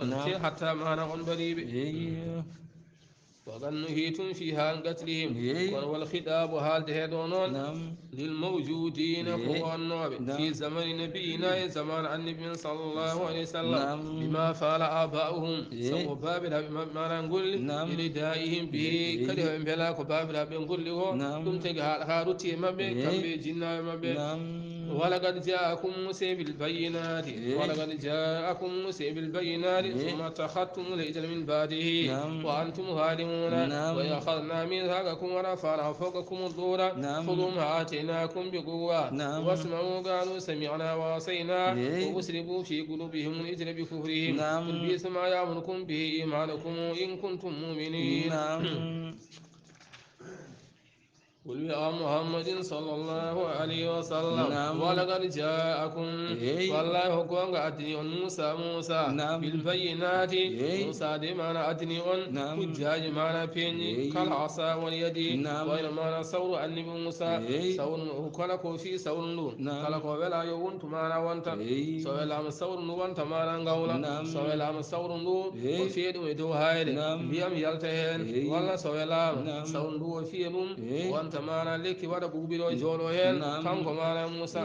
أنت حتى ما نغن بريب وقد نهيتم فيها عن قتلهم والخطاب حال دهدونون للموجودين هو النوب في زمن نبينا زمان النبي صلى الله عليه وسلم بما فعل آباؤهم سوى بابلا بما نقول لردائهم به كده بلاك بابلا بنقول له ثم تجعل هاروتي مبه كم بجنا مبه ولقد جاءكم موسى بالبينات ثم اتخذتم العجل من بعده وأنتم ظالمون وأخذنا ميثاقكم ورفعنا فوقكم الطور خذوا ما آتيناكم بقوة واسمعوا قالوا سمعنا وعصينا وأسرفوا في قلوبهم العجل بكفرهم قل بئس ما يأمركم به إيمانكم إن كنتم مؤمنين قل يا محمد صلى الله عليه وسلم ولقد جاءكم والله كون أتني موسى بالبينات موسى دي مانا أتني حجاج مانا بيني كالعصا واليد وإن مانا سور النبي موسى سور كلكو في سور نو كلكو ولا يوون تمانا وانتا سويلا سور نو وانتا مانا غولا سويلا سور نو وفيد ويدو هايد بيام يلتهن ولا سويلا سور نو وفيدهم وانتا مانا لكي ودا بوبيلو جولو هن كانكو مانا موسى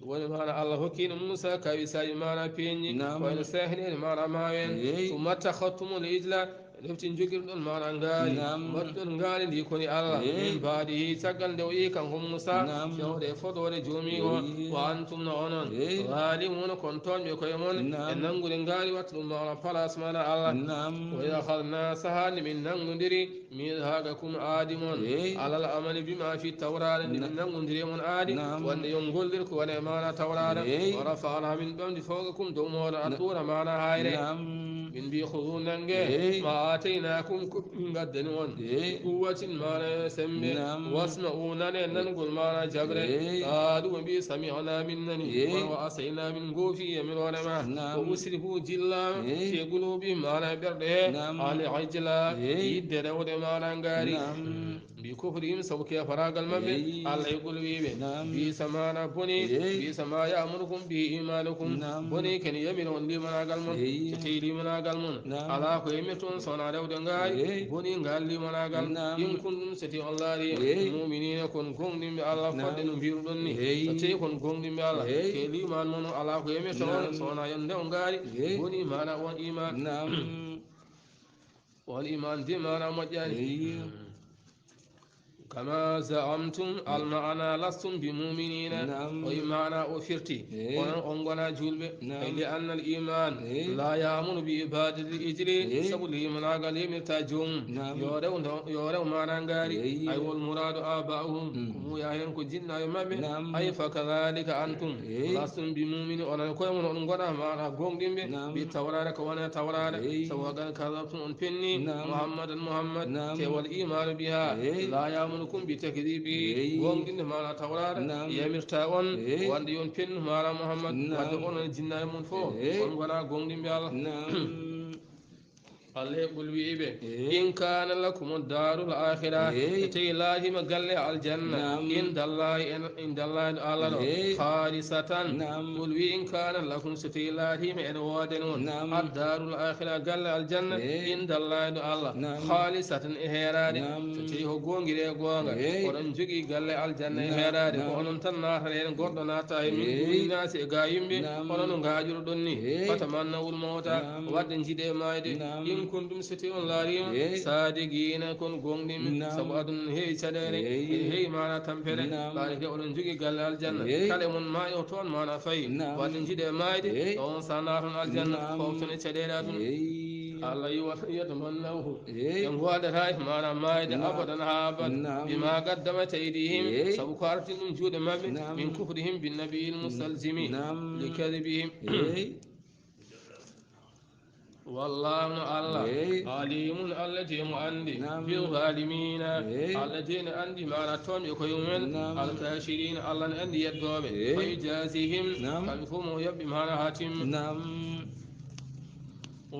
wani mana Allah hokkin Musa kawi sai mana penyi wani sahne mana mawen thumma takhattumul ijla leftin jogirɗon mana ngaari mbaɗɗon ngaari ndi koni Allah min baadi caggal nde o yi kanko Musa fewde fodore joomi o wa antum no onon zalimuna kon toonɓe koye mon e nangude ngaari watta ɗum mana place mana Allah wa yakhadna sahani min nangudiri mithaqakum aadi mon alal amali bima fi tawrade nde min nangudiri mon aadi wonde yo gollir ko wone mana tawrade wa rafa'na min ɓamdi fawqakum dow moɗo addura mana hayre min mbi khudu nangue ma آتيناكم قدن ون قوة ما سمي واسمعوا ننقل ما جبر قالوا بي سمعنا منني وعصينا من قوفي من ولما وأسرفوا جلا في قلوبهم ما برده على عجلا يدر ودما نغاري بكفرهم سوكي فراغ المبي على يقول بي سمانا بني بي سما يأمركم به إيمانكم بني كان يمنون لي مناغلمون تتيلي مناغلمون على قيمتون صنع دود غاي بني غالي مناغل إن كنتم ستي الله المؤمنين كن غندم الله فدن بيردني ستي كن غندم الله كلي من من على قيمتون صنع يندون غاي بني مانا والإيمان والإيمان دي مانا مجاني كما زعمتم المعنى لستم بمؤمنين وإيمانا أفرتي ونغنا جلب لأن الإيمان لا يأمن بإبادة الإجل سبلي من أقل يمتاجون يورو مانا غاري أي والمراد آباؤهم كمو يهين كجنة يمامي أي فكذلك أنتم لستم بمؤمنين ونكوين ونغنا مانا غوندين بالتوراة كوانا توراة سواء كذبتم أنفني محمد والإيمان بها لا يأمن كم بتكذيبه وانجن ما تورار يمرتاون وانديون فين ما محمد وادون الجنة منفو وانغنا غوندين بالله الله يقول بيبه إن كان لكم الدار الآخرة تي الله مقال الجنة عند الله الله خالصة قل إن كان لكم ستي الله من وادنون الدار الآخرة قال الجنة عند الله الله خالصة إهراد تي هو غونغي غونغا ورنجي قال الجنة إهراد ونن تناهرين غردنا تاي من ناس غايمبي ونن غاجر دوني فتمنوا الموت ودن جدي مايدي إن كنتم ستيون لاريم صادقين كن غوندم سبادن هي چدere هي معنا تمفره بارك اولن جوغي قال الجنه كلمون ما يوتون معنا في ودن جدي مايدي اون سانارن الجنه فوتن چديراتن الله يتمنوه ينواد هاي معنا مايد ابدا هابد بما قدمت ايديهم سبقارتهم جود من كفرهم بالنبي المستلزم لكذبهم والله الله عليم الذي عندي بالظالمين الذين عندي ما نتون يكون الكاشرين الله عندي يدوب فيجازيهم كالفم يبي ما هاتم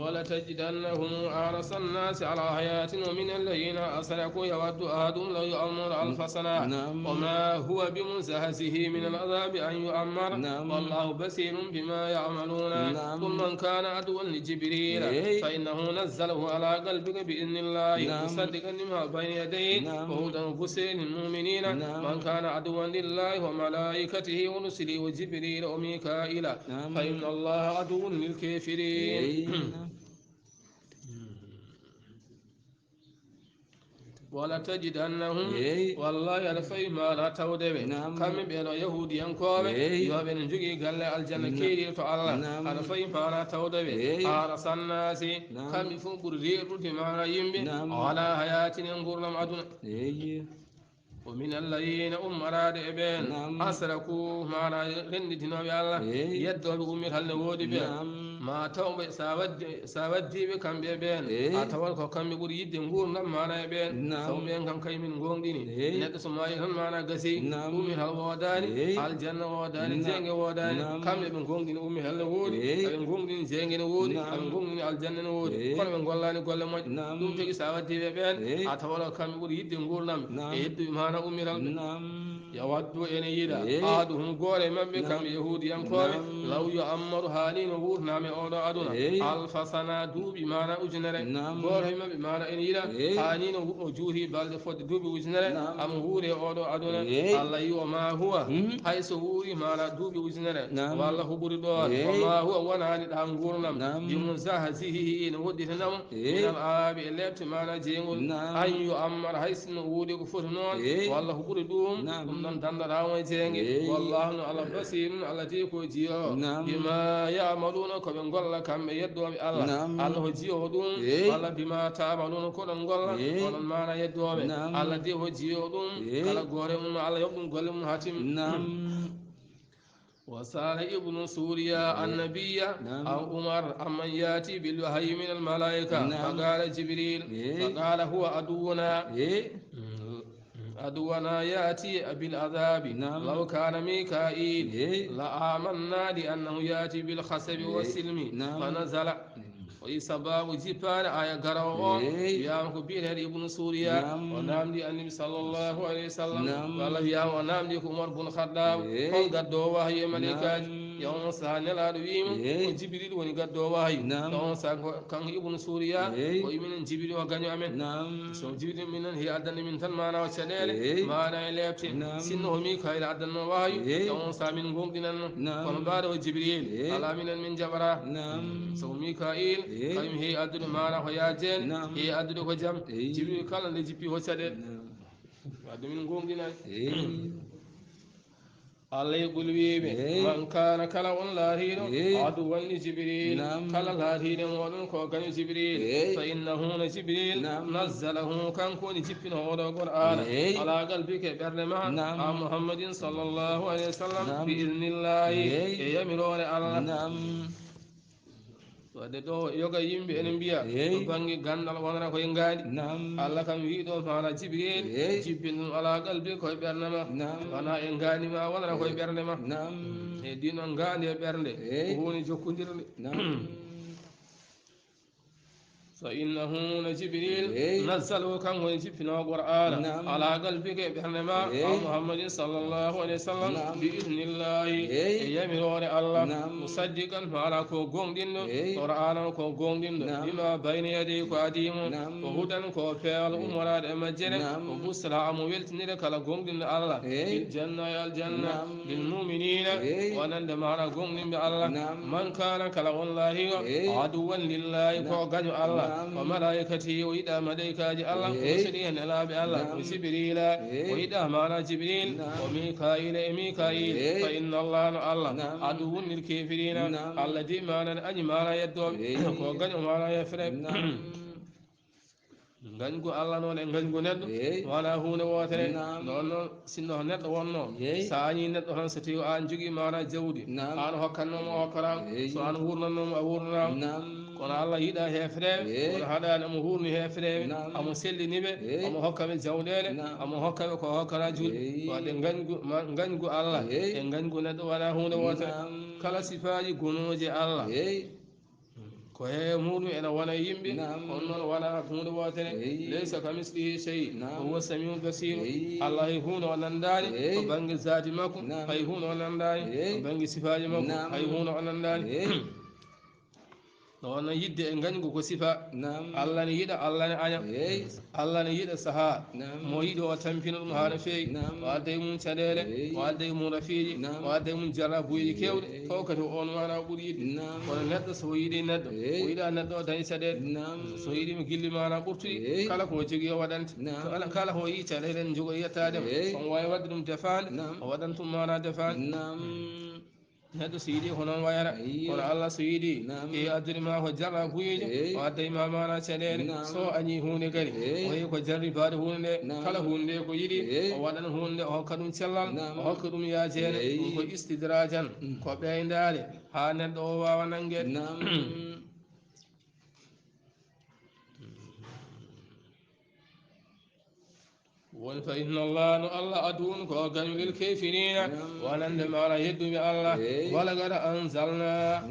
ولتجدنهم أحرص الناس على حياة ومن الذين أشركوا يود أحدهم لو يؤمر ألف سنة وما هو بمزهزه من العذاب أن يؤمر والله بصير بما يعملون قل من كان عدوا لجبريل فإنه نزله على قلبك بإذن الله مصدقا لما بين يديه وهدى وبشرى للمؤمنين من كان عدوا لله وملائكته ورسله وجبريل وميكائيل فإن الله عدو للكافرين ولا تجدنهم والله يرفع ما لا تودبه كم بين يهود ينكوب يوبن جوجي قال الجنة كيري فالله يرفع ما لا تودبه أرس الناس كم يفبر ريرت ما يمبي على حياة ينقر لم أدن ومن الذين أمراد إبن أسركوا معنا رندتنا بالله يدعو بأمر هل نود بين ما توم ساودي بكم بين أتوالك كم يقول يدين قول نم معنا بين ثم بين كم كي من قوم ديني ندس ما يهم معنا قسي أمر هل وداني الجنة وداني زين وداني كم من قوم ديني أمر هل نود من قوم ديني زين نود من قوم ديني الجنة نود كل من قولاني كل ما دوم تجي ساودي بين أتوالك كم يقول يدين قول نم يدو معنا أميرال يود أن يدا أحدهم قول من بكم يهود ينقوم لو يؤمر حالين وور نام أودا أدونا ألف سنة دوب بمعنى أجنر قول من بمعنى أن يدا حالين وجوهي بل فد دوب أجنر أم وور أودا أدونا الله وما هو حيث وور معنى دوب أجنر والله بردوان وما هو ونعني دام قولنا بمزهزه نودتنا من الآب اللي معنى جينول أن يؤمر حيث وور كفرنون والله بردوم نم دندرا وجيني والله على بصير على تيكو جيو بما يعملون كم غلا كم يدو الله الله جيو دوم والله بما تعملون كن غلا كن ما يدو الله ديو جيو دوم كلا غورم على يوم غلم حاتم وسال ابن سوريا النبي أو عمر أمن يأتي بالوحي من الملائكة فقال جبريل فقال هو عدونا يأتي بالعذاب لو كان ميكائيل لآمنا لأنه يأتي بالخسب والسلم فنزل ويسباب جبال آية قرأوا يا مكبير ابن سوريا ونام دي النبي صلى الله عليه وسلم قال يا ونام دي عمر بن الخطاب قال قدوا وهي ملكات يوم سهل الأرويم وجبريل ونقدوا وهي يوم سهل كان ابن سوريا ويمن جبريل وغني أمين سو جبريل من هي أدن من تنمانا وشلال مانا إليبت سنه ميكائيل أدن وهي يوم سهل من قوم دينا ونبار وجبريل على من جبرا سو ميكائيل كم هي أدن مانا وياجين هي أدن وجم جبريل قال لجبي وشلال أدن من قوم دينا الله يقول بيبي من كان كلا والله عدوا لجبريل كلا الله ولن كان جبريل فإنه جبريل نزله كان كون جبنا هذا القرآن على قلبك برنما محمد صلى الله عليه وسلم بإذن الله يمرون الله wadde ɗo yoga yimɓe enen mbiya to banggue gandal wonata koye ngaadi allah kam wiiɗo mana jibril jibbin ɗum ala qalbi koye ɓerde ma wona e ngaadi ma wonata koye ɓerde ma e ɗinon ngaadi e ɓerde ko woni jokkodirde فإنه جبريل نزله كان ويجبنا القرآن على قلبك بحرما محمد صلى الله عليه وسلم بإذن الله يمرون الله مصدقا على كوغون دين قرآن كوغون دين بما بين يديك قديم وهدى كوفيال أمراء المجنة وبسرى أمويلت نلك على كوغون دين الله الجنة يا الجنة للمؤمنين ونند معنا كوغون دين الله من كان كلا الله عدوا لله كوغان الله وملائكته وإذا ملائكة الله وسرين لا بالله وجبريل وإذا معنا جبريل وميكائيل فإن الله عدو للكافرين الذي معنا أجمعنا يدوم وقد معنا يفرق gangu Allah non en gangu neddo wala huune wotere non sinno neddo wonno saani neddo han so tawi an jogi mara jawdi an hokkanno mo hokkara so an wurnanno mo wurna kono Allah yida hefre kono hada mo hurni hefre amo sellinibe amo hokkabe jawdele amo hokkabe ko hokkara julde wade gangu Allah en gangu neddo wala huune wotere kala sifaji gonoje Allah ko he muɗum ena wona yimɓe on noon wona hunde wotere laysa ka mislihi shay huwa samiu basiru allah hay hunde o nandani ko banggue zati makko hay hunde o nandani ko banggue sifaji makko hay hunde o nandani wonna yidde e gañgu ko sifa allah ne yiɗa allah ne aña allah ne yiɗa saaha mo yiɗi o tampina ɗum ha no feewi o adda e mum caɗele o adda e mum rafiji o adda e mum jarabuyiji kewɗe fof kadi on mana o ɓuuri yiɗde kono neɗɗo so yiiɗi neɗɗo o yiɗa neɗɗo o dañi caɗele so yiɗima gilli mana ɓurtuɗi kala ko jogui o waɗante kala ko yi caɗele en jogo yettadema on wawi wadde ɗum defande o waɗan tum mana defande neɗɗo so yiiɗi ko noon wayata kono allah so yiiɗi e addude ma ko jarra buyijo o adda ma mana caɗele so añi hunde kadi o heewi ko jarribade hunde nde kala hunde nde ko yiiɗi o waɗan hunde nde o hokka ɗum cellal o hokka ɗum yajede ɗum ko istidrajan ko ɓeydade ha neɗɗo o wawa nanguede woni fa inna allah no allah adun ko gañu lil kafirina wonande maɗa yedduɓe allah wala gada anzalna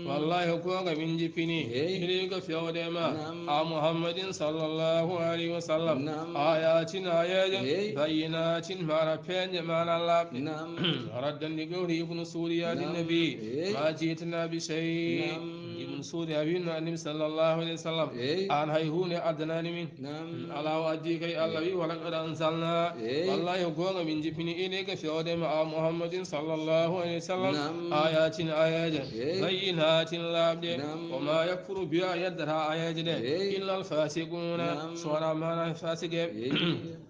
wallahi koga min jippini ilayka fewde ma a muhammadin sallllahu alayhi wa sallam ayatin ayaje bayinatin maɗa peñje maɗa labɗe raddandi gawri ibnu suriyadi nabi ma jitana bi shay ibnu suriya winno annabi sallllahu alayhi wa sallam an hay hunde addanani min ala o addi kay allah wi wala gada anzalna wallahi gonga min jippini ilayka fewde ma muhammadin sallllahu alayhi wa sallam ayatin ayaje bayinatin labɗe wama yakfuru biya yeddata ayaje ɗe illa alfasiquna sowona mana fasigueɓe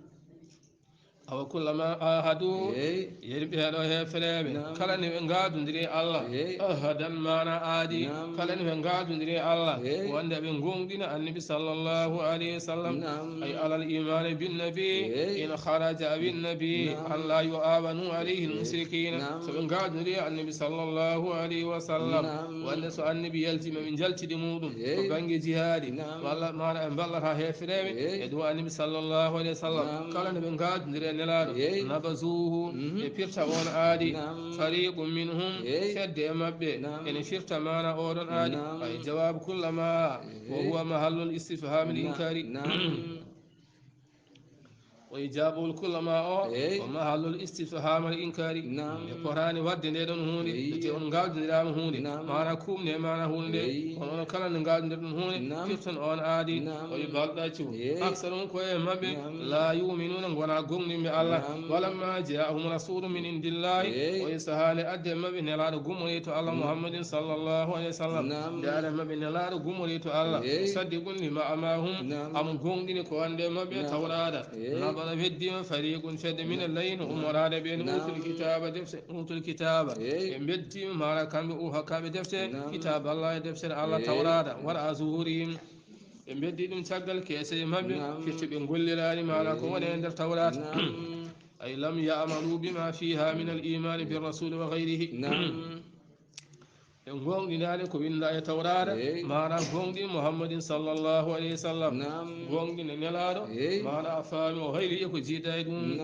awa kullama ahadu yeri ɓeeɗo hefeleɓe kala ne ɓe gadodiri allah ahadan mana aadi kala ne ɓe gadodiri allah wonde ɓe gonɗina annabi sallllahu alayhi wa sallam ay alal imani binnabi ina haraja binnabi an la yu'abanu alayhi lmusrikina so ɓe gadodiri annabi sallllahu alayhi wa sallam wonde so annabi yaltima ɓe jaltiɗi muɗum ko banggue jihadi walla maɗa ɓe ballata hefreɓe e ɗum annabi sallllahu alayhi wa sallam kala ne ɓe gadodiri nelaɗo nabazuhu e firta on aadi fariqum minhum fedde e mabɓe ene firta mana oɗon aadi ay jawabu kullama wa huwa mahallul istifham l inkari o ijabul kullama o o mahallul istifham al inkari e potani wadde nde ɗon hunde ete on gawdidirama hunde mana kumne mana hunde nde kono on kala nde gawdidir ɗum hunde firtan on aadi o wi balɗaccu aksarum koye mabɓe la yuminuna gona gonɗinɓe allah walamma jaahum rasulu min indillahi o sahane adde mabɓe nelaɗo gummori to allah muhammadin sallllahu alayhi wa sallam nde adde mabɓe nelaɗo gummori to allah saddi ɓunni ma amahum amo gonɗini ko wande mabɓe tawɗaɗa wala weddima fariqun fedde min allayno ummorade ɓen utul kitaba defte utul kitaba ɓe beddima mara kamɓe hokkaɓe defte kitaba allah e deftere allah tawrada wara zuhurihim ɓe beddi ɗum caggal keese mabɓe firti ɓe gollirani mana ko woni e nder tawrata ay lam ya'malu bima fiha min al imani bi rasuli wa gayrihi en gonɗinani ko winda e tawrata mana gonɗi muhammadin sallllahu alayhi wa sallam gonɗine nelaɗo mana a faami o hayli e ko jiida e ɗum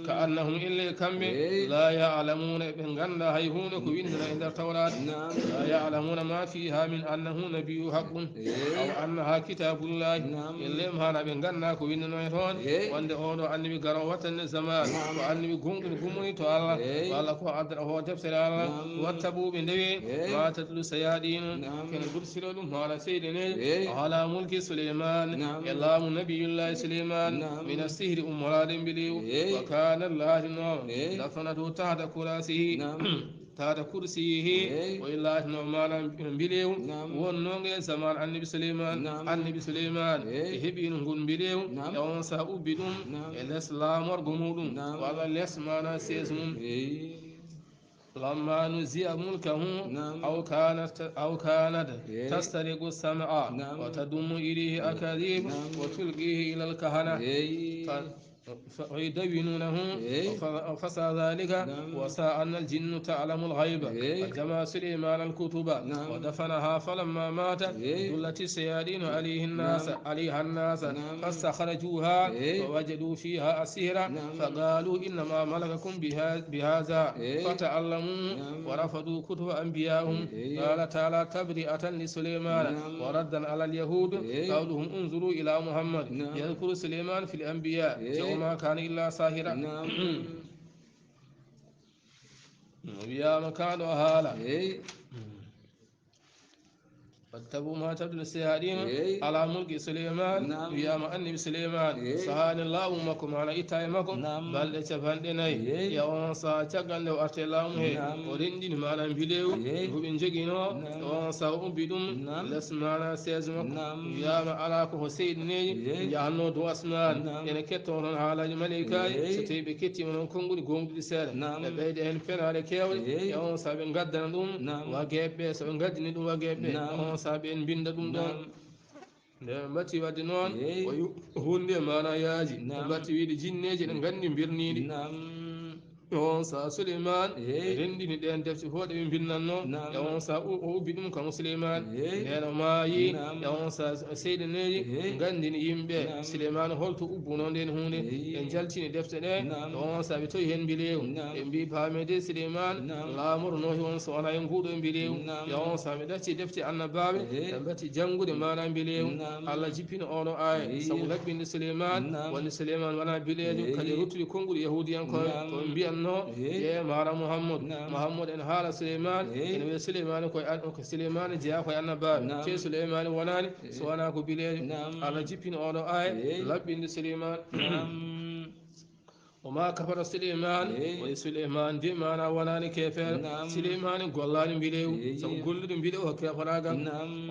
ka annahum ille kamɓe la yalamuna ɓe ganda hay hunde ko windira e nder tawrata la yalamuna ma fiha min annahu nabiyu haqqun aw annaha kitabullahi ille mana ɓe ganda ko windino e toon wonde oɗo annabi garo wattanne zaman ko annabi gonɗini gummoni to allah walla ko addata ho deftere allah wattaɓuɓe ndewi tatlu sayadin ken dursiro ɗum haala seydene ala mulki suleyman e laamu nabiyullahi suleyman min asihri ummorade mbiliw wa kana llahi no dafanatu tahta kurasihi tata kursiyihi o illahi no mana mbilew wonnoge zaman annabi suleyman e heeɓino ngun mbilew e on sa ubbi ɗum e less laamorgo muɗum walla less mana sese mum لما نزيع ملكه أو كانت تسترق السمع وتدم إليه أكاذيب وتلقيه إلى الكهنة ويدونونه فسى ذلك وساء أن الجن تعلم الغيب فجمع سليمان الكتب ودفنها فلما مات دلت الشياطين عليها الناس فاستخرجوها فوجدوا فيها أسيرا فقالوا إنما ملككم بهذا فتعلموا ورفضوا كتب أنبيائهم قال تعالى تبرئة لسليمان وردا على اليهود قولهم انظروا إلى محمد يذكر سليمان في الأنبياء وما كان إلا ساهرا يا مكان وهالا فاتبعوا ما تبدو السيادين على ملك سليمان يا مأني سليمان سبحان الله أمكم على إتايمكم بل تفندني يا وانسا تقل لو أتلام ورندين ما نبيلو وبن جينو وانسا أبدم لسمانا سيزمكم يا ما علاكه سيدني يا نو دو أسمان يعني كتون على الملكة ستيب كتي من كونغول غونغ ديسال بيد ان فين على كيول يا وانسا بن غدان دوم واجيب سبن غدني دو واجيب saben binda dum don nde batti wadde noon hunde mana yaaji batti wiide jinneje ɗe gandi birnidi on sa Suleiman rendini ɗen defte fof ɗe ɓe binnanno e on sa o ubbi ɗum kamo Suleiman neno maayi e on sa seydaneji gandini yimɓe Suleiman holto ubbuno nden hunde ɓe jaltini defte ɗe e on sa ɓe toyi hen mbilewu ɓe mbi paamede Suleiman laamorno on so wona e nguɗo mbilewu e on sa ɓe ɗacci defte annabaɓe ɓe batti janngude mana mbilewu Allah jippino oɗo aya sabu laɓɓinde Suleiman wonde Suleiman wona bilejo kadi ruttude konngol yahudiyankoɓe ko ɓe mbiyan no ye mara Muhammad en haala Suleiman ene wiya Suleiman ko Suleiman jeeya koye annabaɓe te Suleiman wonani so wona ko bilejo Allah jippino oɗo aya laɓɓinde Suleiman وما كفر سليمان وسليمان دي مانا وناني كفر سليمان غولاني بيديو سو غولدو بيديو كفراغا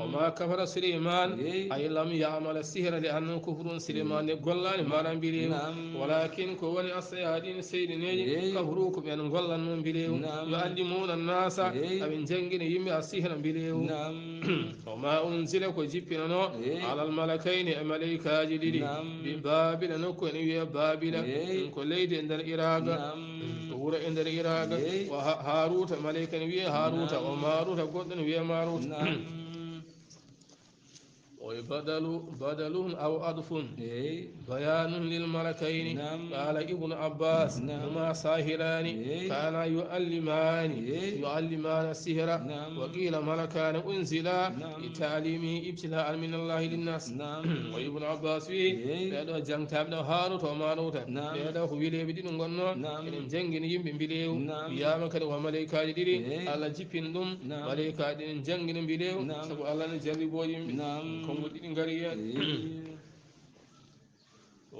وما كفر سليمان اي لم يعمل السحر لانه كفر سليمان غولاني مانا بيديو ولكن كوني السيادين سيدني كفروك بين غولان من بيديو يعلمون الناس ابن جنگين يمي السحر بيديو وما انزل كو جيبينو على الملكين ملائكه جديدي ببابل نكو ني بابل كل leydi e nder iraga wuro e nder iraga o haruta maleyka ne wiye haruta o maruta goɗɗo ne wiye maruta بدل أو أضف بيان للملكين قال ابن عباس هما ساهران كانا يعلمان السحر وقيل ملكان أنزلا لتعليمه ابتلاء من الله للناس وابن عباس فيه بيدو جنتاب هاروت وماروت بيدو ويلي بدين غنو إن جنگين يمبين بليو ياما كده وملائكة ديري على جيبين دوم ملائكة دين جنگين بليو سبو الله نجربو يمبين kongo ɗiɗi ngari hen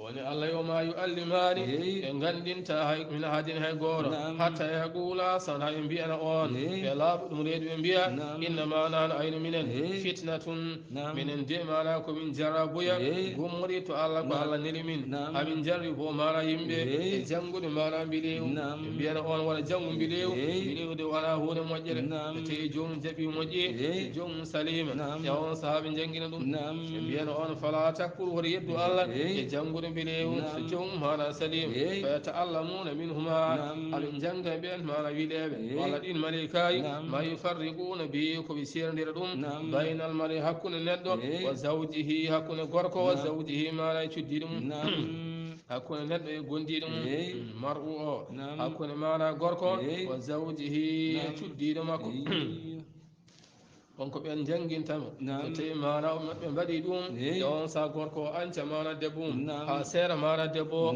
woni Allah yoma yu'allimani ɓe gandinta hay min haadin hay goto hatta yaqula sana ɓe mbiyana on ɓe laaɓa ɗum reedu ɓe mbiya innama nahnu ayno minen fitnatun minen de mana komin jaraboya gummoɗi to Allah ko Allah neli min amin jarri fo mana yimɓe e janngude mana mbilewu ɓe mbiyana on wona janngu mbilewu mbilewde wona hunde moƴƴere ɓe tawi jomum jaaɓi moƴƴi e jomum salima e on saaha ɓe janggina ɗum ɓe mbiyana on fala takfur woto yeddu Allah e janngude بليو سجون مانا سليم فيتعلمون منهما أبن جنگ بين مانا ويليب والذين ملكاي ما يفرقون به كبسير ندرهم بين المرء حكون ندو وزوجه حكون غرق وزوجه مانا يشديدهم حكون ندو يغنديدهم مرء حكون مانا غرق وزوجه يشديدهم wonko ɓen janguintama so tawi mana ɓe mbaɗi ɗum e on sa gorko anca mana debbo ha seera mana debbo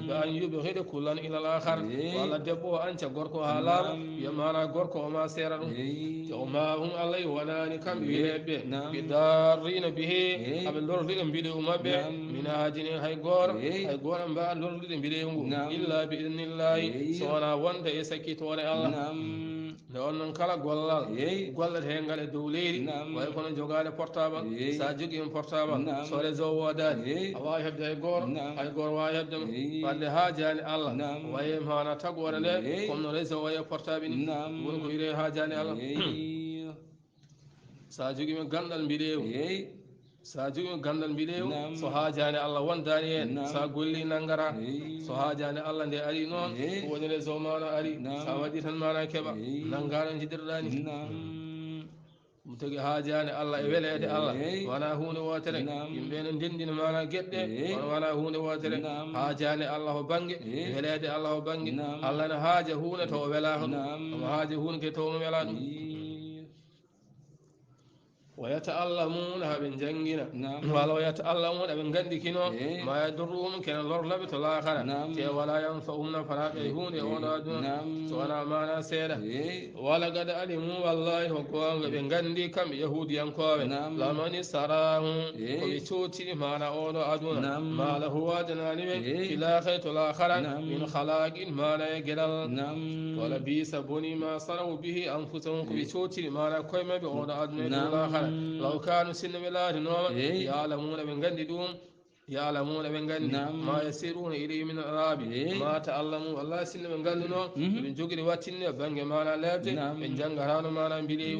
ɓe an yuɓe heɗe kullan ilal ahar walla debbo o anca gorko ha laaɓa wiya mana gorko o ma seera ɗum o ma hum allah wonani kamɓe wiyeɓe ɓe darrina bihe aɓe lordiɗe mbiɗewu mabɓe min hajini hay goto mbawa lordiɗe mbiɗewu ngu illa bi idnillahi so wona wonde e sakkitore allah nde on noon kala gollal gollete he ngal e dow leydi way kono jogade portable sa jogui hen portable so réseau wodani a wawi hebde hay goto wawi hebdema wadde ha jani Allah waye mana tagore nde comme no réseau waye portable ni woni ko wiire ha jani Allah sa jogui men gandal mbiɗewu sa jogi gandal mbiɗew so haajani Allah wondani hen sa golli naggata so haajani Allah nde ari noon woni réseau mana ari sa waɗi tan mana keeɓa naggaɗo jiɗirɗani ɗum tagi haajani Allah e welede Allah wona hunde wotere yimɓe no ndendina mana gueɗɗe kono wona hunde wotere haajani Allah o banggue welede Allah o banggue Allah ne haaja hunde taw welaka ɗum omo haaja hunde ke taw mo wela ɗum ويتألمون هبن جنجنا ولو يتألمون هبن جندكنا ما يدرهم كان لور لبت الآخر ولا ينفعهم نفرات يهون يونادون سوانا ما نسيرة ولا قد علموا والله وقوان هبن جندي كم يهود ينقوم لمن سراهم وبيشوتي ما نعود أدون ما له وادنا لمن في الآخرة الآخر من خلاق ما نيجلل ولا بيس بني ما صنعوا به أنفسهم وبيشوتي ما نقوم بأود أدون الآخر لو كانوا سن ملاد نوم يعلمون من غندي دوم يعلمون من غندي ما يسيرون إليه من العرب ما تعلموا الله سن من غندي نوم من جوجي واتين بانغ ما لا لابد من جانغران ما لا بيلي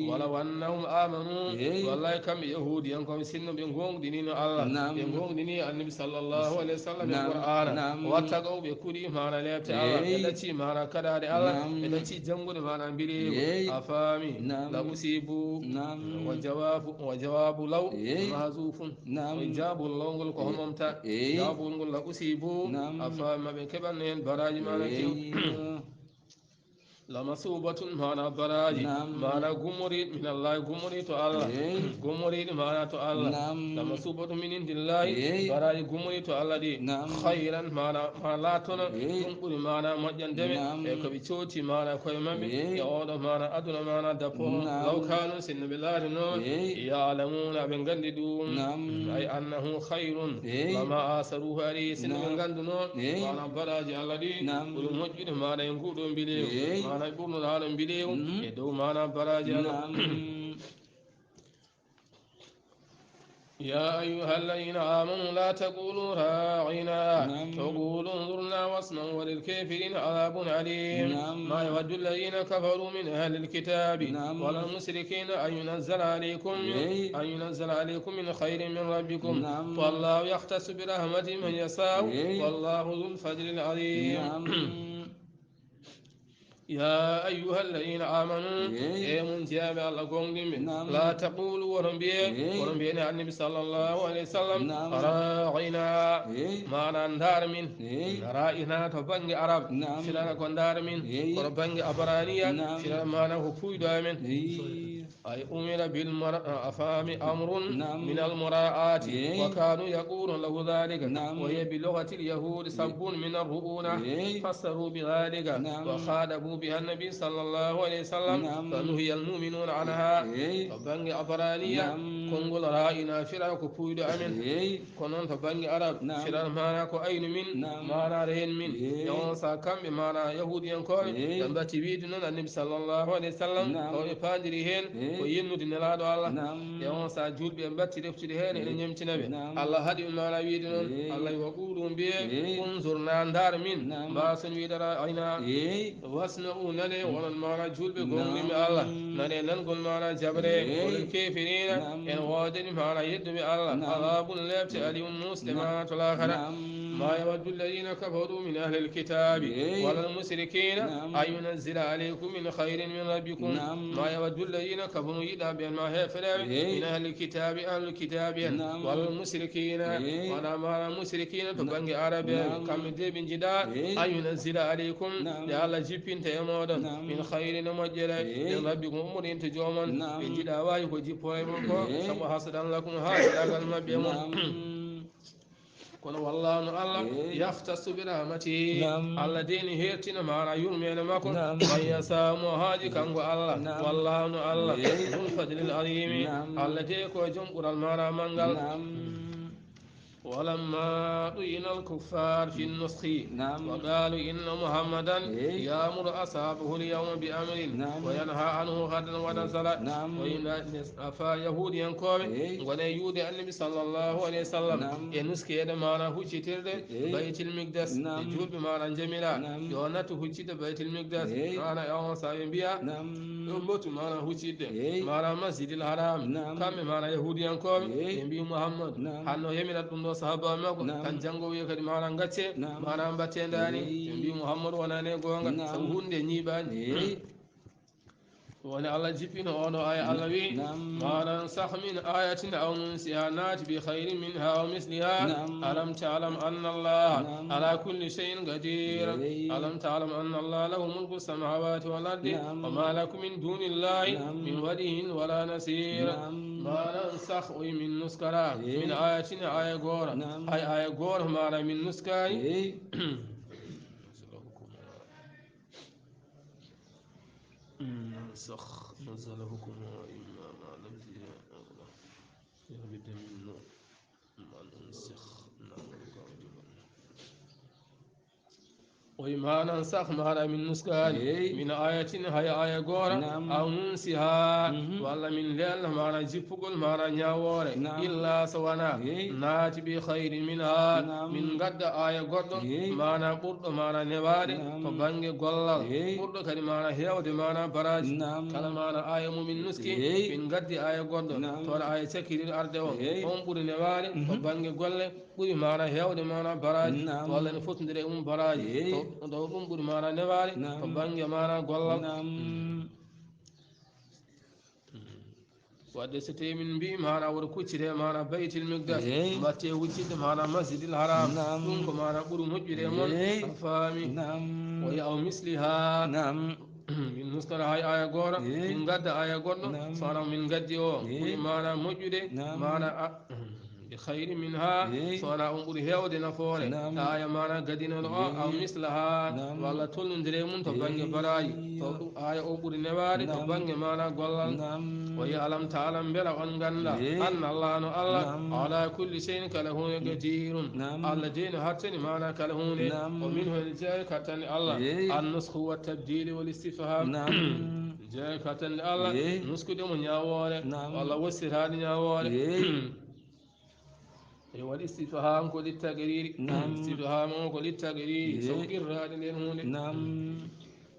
ولو أنهم آمنوا والله كم يهود ينكم سن من غون دينين الله من غون ديني النبي صلى الله عليه وسلم القرآن واتقوا بكل ما لا لابد الله يدتي ما لا كذا الله يدتي جنغون ما لا بيلي أفامي لا أصيبوا وجواب لو محذوف وجاب اللون كهممتا جاب نقول لا أصيبوا أفهم بكبن براج ما نكيو لمصوبة معنا براج معنا غمري من الله غمري تو الله غمري معنا تو الله لمصوبة من عند الله براج غمري تو الله دي خيرا معنا لا تنا غمري معنا مجن دم كبي تشوتي معنا كوي مبي يعود معنا أدنى معنا دبو لو كانوا سن بالله نوم يعلمون بن غنددون أي أنه خير لما آسروه عليه سن بن غندنون معنا براج الله دي ولمجد معنا ينقودون بليو يقولون العالم بليهم يدو معنا براجع يا أيها الذين آمنوا لا تقولوا راعنا وقولوا انظرنا واسمعوا وللكافرين عذاب عليم ما يود الذين كفروا من أهل الكتاب ولا المشركين أن ينزل عليكم من خير من ربكم والله يختص برحمته من يشاء والله ذو الفضل العظيم يا أيها الذين آمنوا من جاب الله قوم لا تقولوا ورنبينا النبي صلى الله عليه وسلم راعنا ما ندار من رائنا تبنج عرب فلنا كندار من وربنج أبرانيا فلنا ما نهفوي دائما أي أمر بالأفهام أمر من المراعاة وكانوا يقولون له ذلك وهي بلغة اليهود سب من الرؤونة فسروا بذلك وخادبوا بها النبي صلى الله عليه وسلم فنهي المؤمنون عنها فبنغ أبرانية كونغول رائنا فراك بويد أمن كونون فبنغ عرب فران مانا كو أين من مانا رهن من يوم ساكم بمانا يهود ينكور ينبتي بيدنا النبي صلى الله عليه وسلم ويفاندري هن وينو دي نلادو الله يوم ساجول بينبتي رفتي هن إن يمتنا بي الله هدي مانا بيدنا الله يقولون بي انظرنا اندار من باسن ويدرا عينا واسنعوا نني ونن مانا جول بقوم الله نني ننقل مانا جبري والكافرين إن وادن مانا يد الله عذاب لابت عليهم المسلمات الآخرة ما يود الذين كفروا من أهل الكتاب ولا المشركين أن ينزل عليكم من خير من ربكم ما يود الذين كفروا إذا بين ما هفر من أهل الكتاب ولا المشركين ولا ما المشركين تبنغ عرب كم دي بن جدا أن ينزل عليكم لألا جيبين تيمودا من خير مجل من ربكم أمرين تجوما بن جدا وايكو جيبوا يمكو سبو حسدا لكم هذا المبيمون kono wallahu Allah yaftasu bi rahmatihi alladini hertina mara yurmena mako man yasamu haji kango Allah wallahu Allah dhul fadlil azim allati ko jumbural mara mangal ولما طين الكفار في النسخ وقالوا إن محمدا يأمر أصحابه اليوم بأمر وينهى عنه غدا ونزل وإن أفا يهود ينكوب ولا يهود النبي صلى الله عليه وسلم ينسك يد معنا هجتر بيت المقدس يجول بمعنى جميلة يونت هجت بيت المقدس أنا يوم سايم بيا lombatu mana hucidde mana masjidil haram kamɓe mana yahudiyankoɓe ɓe mbi muhammadu hanno yemirat ɗum ɗo sahaba makko tan janngo wiye kadi mana gacce mana mbattendani ɓe mbi muhammadu wonani gonga sabu hunde ñiɓani woni allah jippino ono aya allah wi ma nansah min ayatin aw nunsiha naati bi hayrin minha aw misliha alam talam anna allaha ala kulli cheyin qadir alam talam anna allaha lahu mulku samawati wal ardi wama lakum min duni illahi min waliyin wala nasir ma nansah oyi min nuskara min ayatin aya gora ay aya gora mana min nuskari نسخ نزل حكمه إما ما لم يهبط منه ما ننسخ وما ننسخ ما من نسكان من آية هي آية غورة أو ننسها ولا من ليل ما نجيبكل ما نياور إلا سوانا ناتي بخير منها من قد آية غورة ما نبرد ما نبار فبنج غلال برد كلمة ما نهيود ما نبراج كلمة آية من نسكي من قد آية غورة ترى آية سكير الأرض هم برد نبار فبنج غلال برد ما نهيود ما نبراج ولا نفوت ندري براج do ɗum ɓuri mana neware ko bange mana gollal wadde so tawi min mbi mana woto kuccite mana baytil migdas mbatte wuccidde mana masjidil haram ɗum ko mana ɓuuri moƴƴude moon a faami wayi aw misliha min nuskara hay aya goto min gadda aya goɗɗo sono min gaddi o ɓuuri mana moƴƴude mana بخير منها صنع أمور هيود نفورة آية مانا قدين أو مثلها والله تولن دريمون تبانج براي آية أمور نواري تبانج مانا قلال ويعلم تعلم بلا أنغنلا أن الله الله على كل شيء كلهون قدير الذين هاتني مانا كلهون ومنه الجاي كتن الله النسخ والتبديل والاستفهام جاي كتن الله نسخ دم نياوالي والله وسر هذا نياوالي والاستفهام كل التقرير استفهام كل التقرير سوق الراد للهون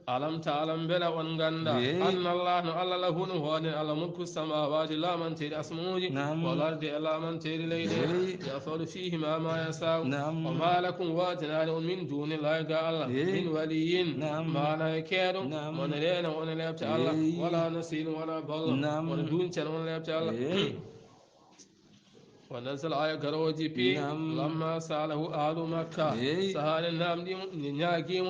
ألم تعلم بلا وانغندا أن الله له نهون على ملك السماوات لا من تير أسموه والأرض لا من تير ليله يفعل فيهما ما يشاء وما لكم واتنا من دون الله الله من ولي ما نكير من لين ونلبت الله ولا نسيل ولا بل ودون شر ونلبت الله ونزل آية كروجي بي لما سأله أهل مكة سهل النام دي نياكيم